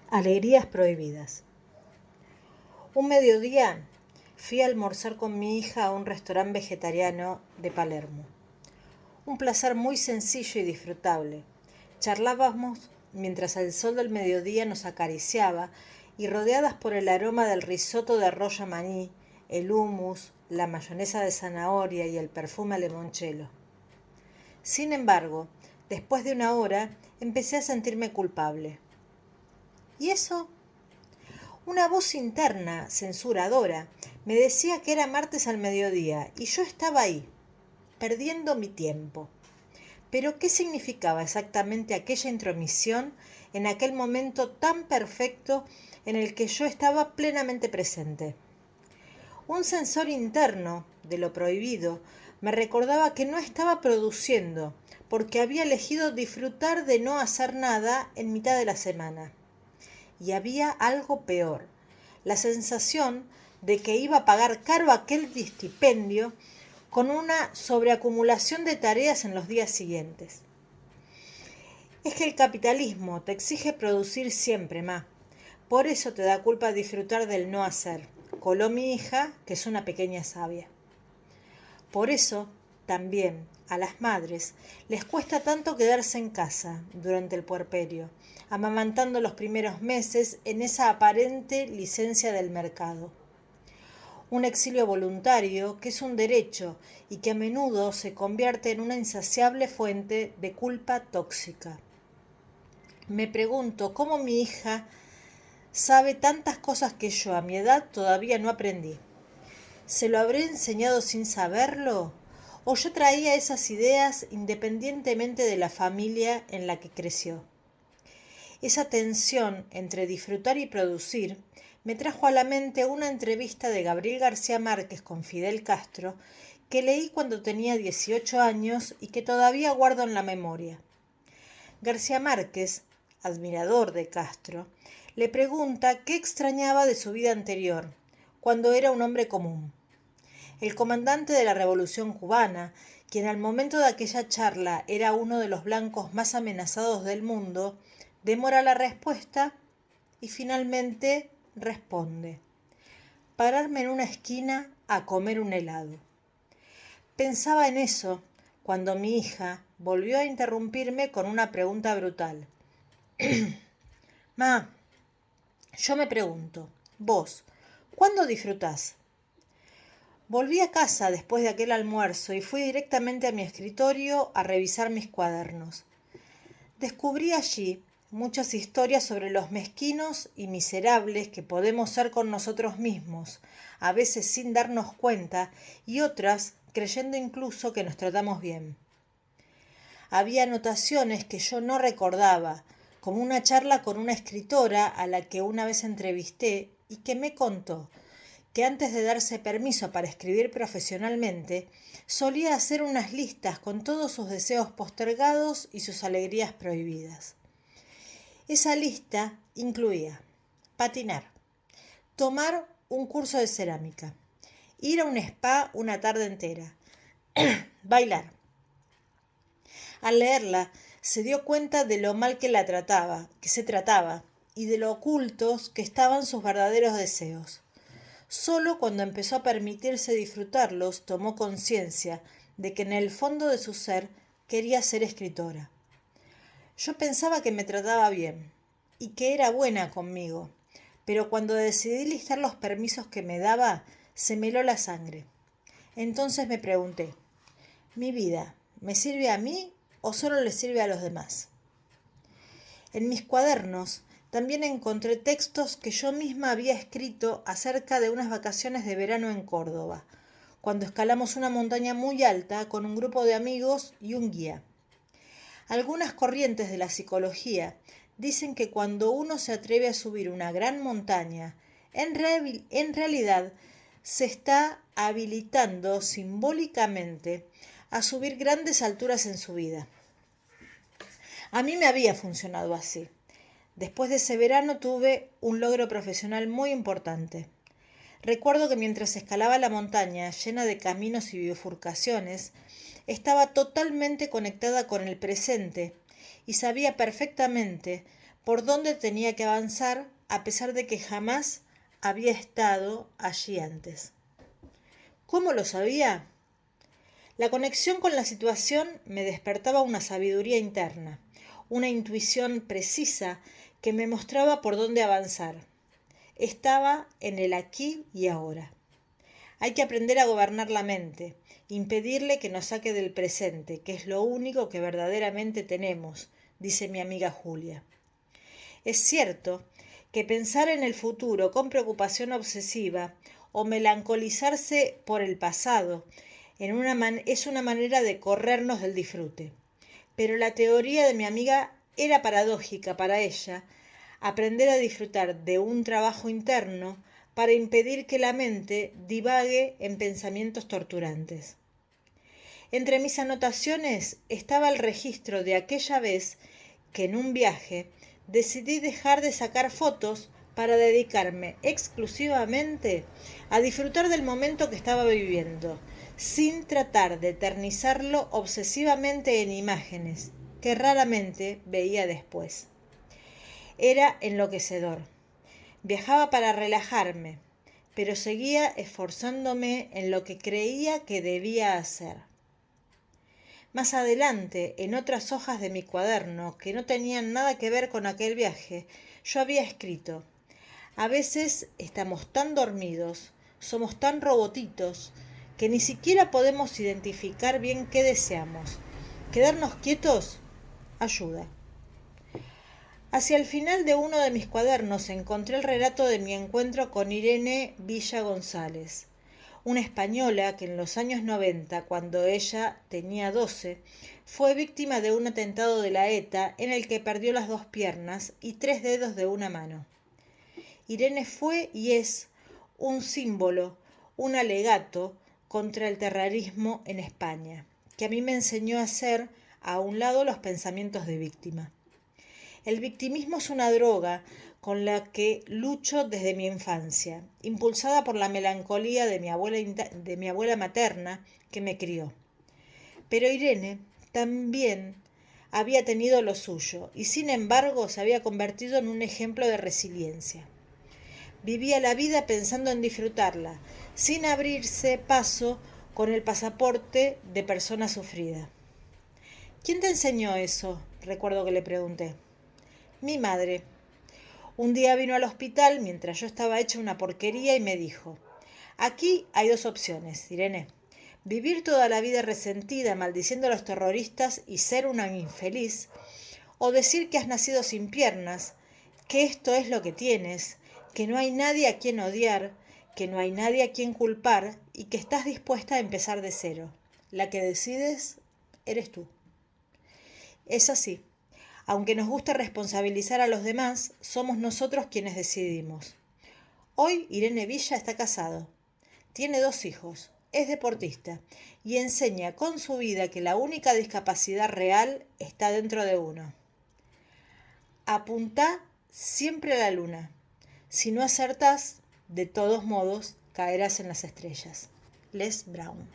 Alegrías prohibidas. Un mediodía fui a almorzar con mi hija a un restaurante vegetariano de Palermo. Un placer muy sencillo y disfrutable. Charlábamos mientras el sol del mediodía nos acariciaba y rodeadas por el aroma del risotto de arroz maní, el hummus, la mayonesa de zanahoria y el perfume a limoncello. Sin embargo, después de una hora empecé a sentirme culpable. ¿Y eso? Una voz interna, censuradora, me decía que era martes al mediodía y yo estaba ahí, perdiendo mi tiempo. Pero ¿qué significaba exactamente aquella intromisión en aquel momento tan perfecto en el que yo estaba plenamente presente? Un sensor interno de lo prohibido me recordaba que no estaba produciendo, porque había elegido disfrutar de no hacer nada en mitad de la semana. Y había algo peor, la sensación de que iba a pagar caro aquel stipendio con una sobreacumulación de tareas en los días siguientes. Es que el capitalismo te exige producir siempre más. Por eso te da culpa disfrutar del no hacer. Coló mi hija, que es una pequeña sabia. Por eso, también, a las madres les cuesta tanto quedarse en casa durante el puerperio, amamantando los primeros meses en esa aparente licencia del mercado. Un exilio voluntario que es un derecho y que a menudo se convierte en una insaciable fuente de culpa tóxica. Me pregunto cómo mi hija sabe tantas cosas que yo a mi edad todavía no aprendí. ¿Se lo habré enseñado sin saberlo? ¿O yo traía esas ideas independientemente de la familia en la que creció? Esa tensión entre disfrutar y producir me trajo a la mente una entrevista de Gabriel García Márquez con Fidel Castro que leí cuando tenía 18 años y que todavía guardo en la memoria. García Márquez, admirador de Castro, le pregunta qué extrañaba de su vida anterior, cuando era un hombre común. El comandante de la Revolución cubana, quien al momento de aquella charla era uno de los blancos más amenazados del mundo, demora la respuesta y finalmente responde: pararme en una esquina a comer un helado. Pensaba en eso cuando mi hija volvió a interrumpirme con una pregunta brutal. Ma, yo me pregunto, vos, ¿cuándo disfrutás? Volví a casa después de aquel almuerzo y fui directamente a mi escritorio a revisar mis cuadernos. Descubrí allí muchas historias sobre los mezquinos y miserables que podemos ser con nosotros mismos, a veces sin darnos cuenta y otras creyendo incluso que nos tratamos bien. Había anotaciones que yo no recordaba, como una charla con una escritora a la que una vez entrevisté y que me contó que antes de darse permiso para escribir profesionalmente, solía hacer unas listas con todos sus deseos postergados y sus alegrías prohibidas. Esa lista incluía patinar, tomar un curso de cerámica, ir a un spa una tarde entera, bailar. Al leerla, se dio cuenta de lo mal que se trataba, y de lo ocultos que estaban sus verdaderos deseos. Solo cuando empezó a permitirse disfrutarlos tomó conciencia de que en el fondo de su ser quería ser escritora. Yo pensaba que me trataba bien y que era buena conmigo, pero cuando decidí listar los permisos que me daba, se me heló la sangre. Entonces me pregunté, ¿mi vida me sirve a mí o solo le sirve a los demás? En mis cuadernos también encontré textos que yo misma había escrito acerca de unas vacaciones de verano en Córdoba, cuando escalamos una montaña muy alta con un grupo de amigos y un guía. Algunas corrientes de la psicología dicen que cuando uno se atreve a subir una gran montaña, en realidad se está habilitando simbólicamente a subir grandes alturas en su vida. A mí me había funcionado así. Después de ese verano tuve un logro profesional muy importante. Recuerdo que mientras escalaba la montaña, llena de caminos y bifurcaciones, estaba totalmente conectada con el presente y sabía perfectamente por dónde tenía que avanzar a pesar de que jamás había estado allí antes. ¿Cómo lo sabía? La conexión con la situación me despertaba una sabiduría interna, una intuición precisa que me mostraba por dónde avanzar. Estaba en el aquí y ahora. Hay que aprender a gobernar la mente, impedirle que nos saque del presente, que es lo único que verdaderamente tenemos, dice mi amiga Julia. Es cierto que pensar en el futuro con preocupación obsesiva o melancolizarse por el pasado es una manera de corrernos del disfrute. Pero la teoría de mi amiga era paradójica para ella, aprender a disfrutar de un trabajo interno para impedir que la mente divague en pensamientos torturantes. Entre mis anotaciones estaba el registro de aquella vez que en un viaje decidí dejar de sacar fotos para dedicarme exclusivamente a disfrutar del momento que estaba viviendo, sin tratar de eternizarlo obsesivamente en imágenes que raramente veía después. Era enloquecedor. Viajaba para relajarme, pero seguía esforzándome en lo que creía que debía hacer. Más adelante, en otras hojas de mi cuaderno que no tenían nada que ver con aquel viaje, yo había escrito: a veces estamos tan dormidos, somos tan robotitos, que ni siquiera podemos identificar bien qué deseamos. Quedarnos quietos ayuda. Hacia el final de uno de mis cuadernos encontré el relato de mi encuentro con Irene Villa González, una española que en los años 90, cuando ella tenía 12, fue víctima de un atentado de la ETA en el que perdió las 2 piernas y 3 dedos de una mano. Irene fue y es un símbolo, un alegato contra el terrorismo en España, que a mí me enseñó a hacer a un lado los pensamientos de víctima. El victimismo es una droga con la que lucho desde mi infancia, impulsada por la melancolía de mi abuela materna que me crió. Pero Irene también había tenido lo suyo y sin embargo se había convertido en un ejemplo de resiliencia. Vivía la vida pensando en disfrutarla, sin abrirse paso con el pasaporte de persona sufrida. ¿Quién te enseñó eso?, recuerdo que le pregunté. Mi madre. Un día vino al hospital mientras yo estaba hecha una porquería y me dijo: aquí hay 2 opciones, Irene. Vivir toda la vida resentida, maldiciendo a los terroristas y ser una infeliz, o decir que has nacido sin piernas, que esto es lo que tienes, que no hay nadie a quien odiar, que no hay nadie a quien culpar y que estás dispuesta a empezar de cero. La que decides eres tú. Es así. Aunque nos gusta responsabilizar a los demás, somos nosotros quienes decidimos. Hoy Irene Villa está casado, tiene 2 hijos, es deportista y enseña con su vida que la única discapacidad real está dentro de uno. Apuntá siempre a la luna. Si no acertás, de todos modos, caerás en las estrellas. Les Brown.